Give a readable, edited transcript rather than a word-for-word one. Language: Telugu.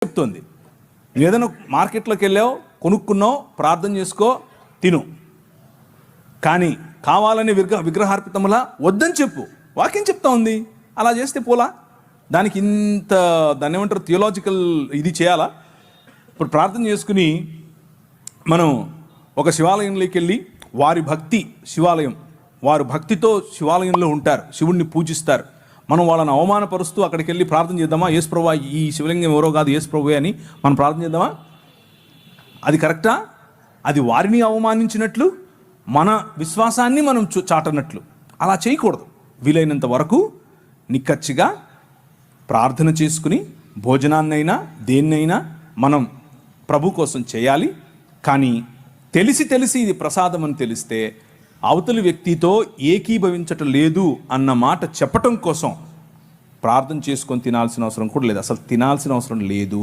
చెప్తుంది. నువ్వు ఏదైనా మార్కెట్లోకి వెళ్ళావు, కొనుక్కున్నావు, ప్రార్థన చేసుకో, తిను. కానీ కావాలని విగ్రహార్పితములా వద్దని చెప్పు. వాక్యం చెప్తా ఉంది. అలా చేస్తే పోలా? దానికి దాన్ని ఏమంటారు, థియోలాజికల్ ఇది చేయాలా? ఇప్పుడు ప్రార్థన చేసుకుని మనం ఒక శివాలయంలోకి వెళ్ళి వారు భక్తితో శివాలయంలో ఉంటారు, శివుణ్ణి పూజిస్తారు. మనం వాళ్ళని అవమానపరుస్తూ అక్కడికి వెళ్ళి ప్రార్థన చేద్దామా? యేసు ప్రభువా, ఈ శివలింగం ఎవరో కాదు, యేసు ప్రభువే అని మనం ప్రార్థన చేద్దామా? అది కరెక్టా? అది వారిని అవమానించినట్లు, మన విశ్వాసాన్ని మనం చాటనట్లు. అలా చేయకూడదు. వీలైనంత వరకు నిక్కచ్చిగా ప్రార్థన చేసుకుని భోజనాన్నైనా దేన్నైనా మనం ప్రభు కోసం చేయాలి. కానీ తెలిసి ఇది ప్రసాదం అని తెలిస్తే అవతలి వ్యక్తితో ఏకీభవించటం లేదు అన్న మాట చెప్పటం కోసం ప్రార్థన చేసుకొని తినాల్సిన అవసరం కూడా లేదు. అసలు తినాల్సిన అవసరం లేదు.